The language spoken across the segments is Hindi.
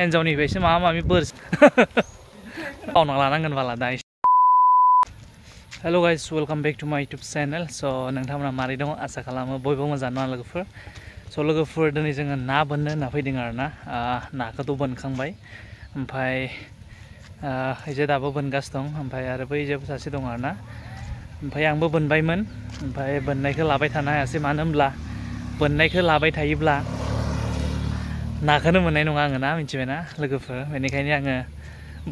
हिन्जावनिफ्रायसो माबा माबि बोर बावना लानांगोन बाला दा। Hello guys, welcome back to my YouTube channel. स' नोंथांमोना मारै दङ आसा खालामो बयबो मोजां नङा लोगोफोर। स' लोगोफोर दिनै जोङो ना बोननो होनना फैदों आरोना। नाखौथ' बोनखांबाय, ओमफ्राय इजे दाबो बोनगासिनो दं, ओमफ्राय आरो बै जेबो सासे दं आरोना। ओमफ्राय आंबो बोनबायमोन, ओमफ्राय बोननायखौ लाबाय थानो हायासै, मानो होनब्ला बोननायखौ लाबाय थायोब्ला नाखौनो मोननाय नङा आङो ना, मिथिबायना लोगोफोर। बेनिखायनो आङो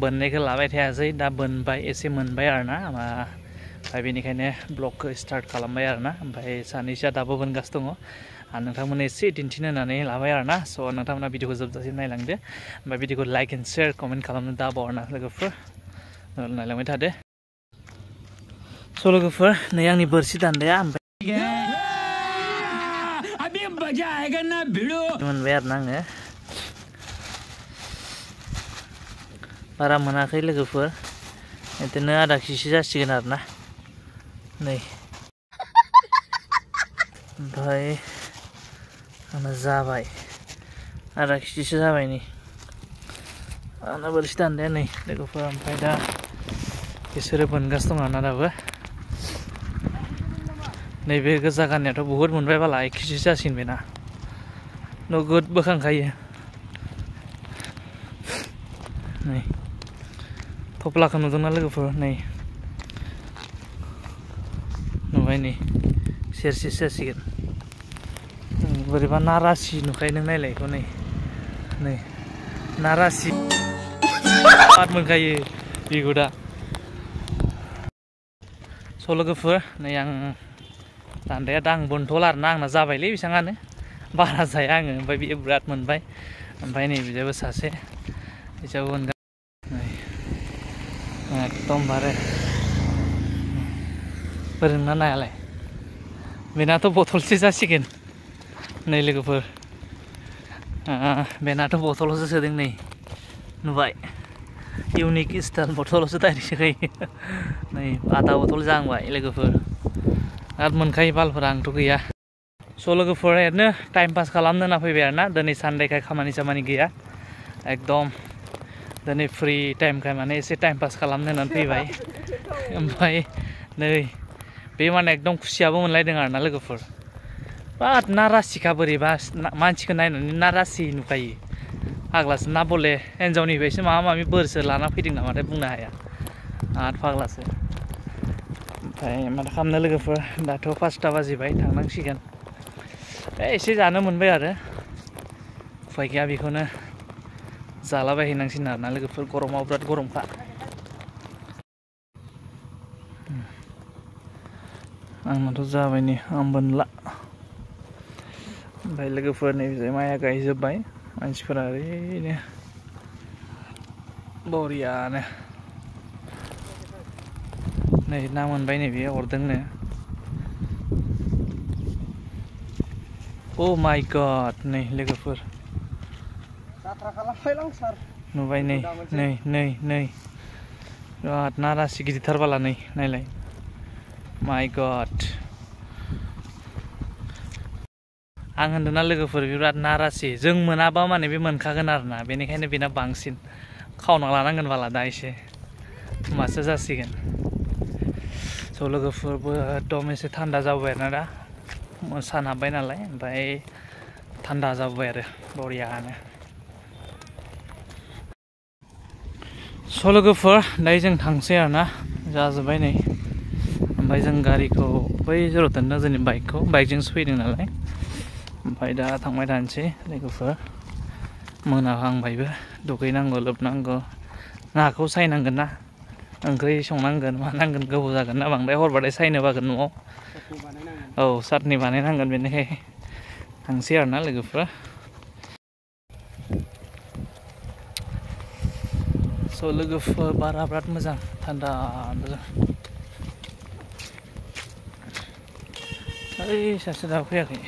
बोननायखौ लाबाय थायासै, दा बोनबाय एसे मोनबाय आरोना। ओमफ्राय बेनिखायनो ब्लगखौ स्टार्ट खालामबाय आरोना। ओमफ्राय सानैसोआ दाबो बोनगासिनो दङ, नोंथांमोननो एसे दिन्थिनो होननानै लाबाय आरोना। स' नोंथांमोना भिडिअखौ जोबजासिम नायलांदो, ओमफ्राय भिडिअखौ लाइक एन्ड शेयार कमेन्ट खालामनो दा बावना लोगोफोर। नायलांबाय थादो। स' लोगोफोर, नै आंनि बोरसि दान्दाया मोनबाय आरोना आङो। बारा मोनाखै लोगोफोर, बिदिनो आधा केजि जासिगोन आरोना। नै ओमफ्राय आंना जाबाय, आधा केजिसो जाबाय। नै आंना बोरसि दान्दाया नै लोगोफोर। ओमफ्राय दा बिसोरो बोनगासिनो दं आरोना दाबो। नैबे गोजा गाननायाथ' बुहुत मोनबाय बाला, 1 केजि जासिगोन बेना, नोगोद बोखांखायो। नै थफ्लाखौ नुदोंना लोगोफोर, नै नुबाय, नै सेरसेसो जासिगोन। बोरैबा ना रासि नुखायो, नों नायलाय बेखौ, नै नै ना रासि बिराद मोनखायो बेखौ दा। स' लोगोफोर, नै आं दान्दाया दा आं बोनथ'ला आरोना, आंना जाबायलै बेसेबाङानो, बारा जाया आङो। ओमफ्राय बियो बिराद मोनबाय, ओमफ्राय नै बिजाबो सासे, बिजाबो मोनगोन। एकदमबारे फोरोंना नायालाय, बेनाथ' बथलसे जासिगोन। नै लोगोफोर, बेनाथ' बथलावसो सोदों, नै नुबाय, इउनिक स्टाइल बथलावसो डाइरेक्ट सोखायो। नै आधा बथल जाहांबाय लोगोफोर, आरो मोनखायो बालफोरा, आंथ' गैया। स' लोगोफोर, ओरैनो टाइम पास खालामनो होनना फैबाय आरोना। दिनै सानडेखाय खामानि सामानि गैया, एकदम दिनै फ्रि टाइमखाय माने एसे टाइम पास खालामनो होननानै फैबाय। ओमफ्राय नै बे माने एकदम खुसियाबो मोनलायदों आरोना लोगोफोर। बिराद ना रासिखा, बोरैबा मानसिखौ नायनानै ना रासि नुखायो। फाग्लासो ना, बले हिन्जावनिफ्रायसो माबा माबि बोरसो लाना फैदों नामाथाय, बुंनो हाया, आरो फाग्लासो। ओमफ्राय माथो खालामनो लोगोफोर, दाथ' 5टा बाजिबाय, थांनांसिगोन। एसे जानो मोनबाय आरो, उफाय गैया, बेखौनो जालाबायहैनांसिगोन आरोना लोगोफोर। गरमाव बिराद गरमखा। आंनाथ' जाबाय, नै आं बोनला। ओमफ्राय लोगोफोर, नैबे माइया गायजोब्बाय, मानसिफोरा ओरैनो बरियानो। नै ना मोनबाय, नै बेयो अरदोंनो। अ माय गड, नै लोगोफोर नुबाय, नै नै नै नै बिराद ना रासि गिदिरथार बाला, नै नायलाय, माय गड। आं होनदोंना लोगोफोर, बिराद ना रासि, जों मोनाबा माने बे मोनखागोन आरोना। बेनिखायनो बेना बांसिन खावना लानांगोन बाला दा एसे, होमबासो जासिगोन। स' लोगोफोरबो एकदम एसे थान्दा जाबोबाय आरोना दा, सान हाबबाय नालाय, ओमफ्राय थान्दा जाबोबाय आरो बरियानो। स' लोगोफोर, दायो जों थांसै आरोना, जाजोब्बाय नै। ओमफ्राय जों गारिखौ बै जेराव दोनदों, जोंनि बाइकखौ, बाइकजोंसो फैदों नालाय। ओमफ्राय दा थांबाय थानोसै लोगोफोर, मोनाहांबायबो, दुगैनांगौ, लोबनांगौ, नाखौ सायनांगोन ना, ओंख्रि संनांगोन, मानांगोन, गोबाव जागोन ना, बांद्राय हरबाथाय सायनो बागोन न'आव। औ, साटनि बानायनांगोन, बेनिखायनो थांसै आरोना लोगोफोर। स' लोगोफोर, बारा बिराद मोजां, थान्दा मोजां। ओइ सासे दाबो फैयाखै।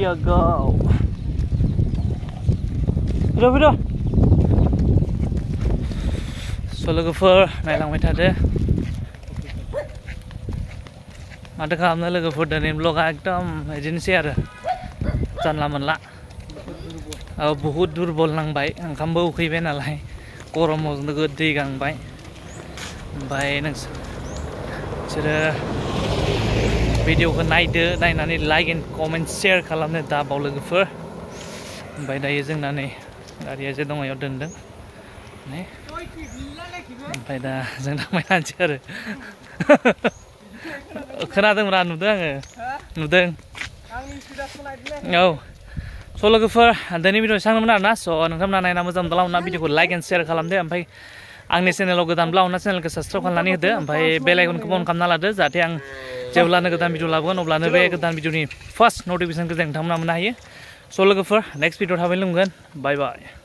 Tiago. Udah. स' लोगोफोर नायलांबाय थादो माथो खालामनो लोगोफोर दिनै ब्लगा एकदम बिदिनोसै आरो जानला मोनला बहुद दुरबल नांबाय ओंखामबो उखैबाय नालाय गरमाव नोगोद दै गांबाय ओमफ्राय नोंसोरो भिडिअखौ नायदो नायनानै लाइक एन्ड कमेन्ट शेयार खालामनो दाबाव लोगोफोर ओमफ्राय दायो जोंना नै गारिया जे दङ इयाव दोनदों ओमफ्राय दा जों थांबायनानैसै आरो खोनादोंब्रा नुदों आङो नुदों औ स' लोगोफोर दिनै भिडिअ सांदोंमोन आरोना स' नोंथांमोना नायना मोजां मोनब्ला अनना भिडिअखौ लाइक एन्ड शेयार खालामदो ओमफ्राय आंनि चेनेलाव गोदानब्ला अनना चेनेलखौ साबसक्राइब खालामनानै होदो ओमफ्राय बेल आइकनखौ अन खालामना लादो जाहाथे आं जेब्लानो गोदान भिडिअ लाबोगोन अब्लानो बे गोदान भिडिअनि फार्स्ट नटिफिकेसनखौ जों नोंथांमोना मोननो हायो स' लोगोफोर नेक्स्ट भिडिअ थाबैनो लोगो मोनगोन बाय बाय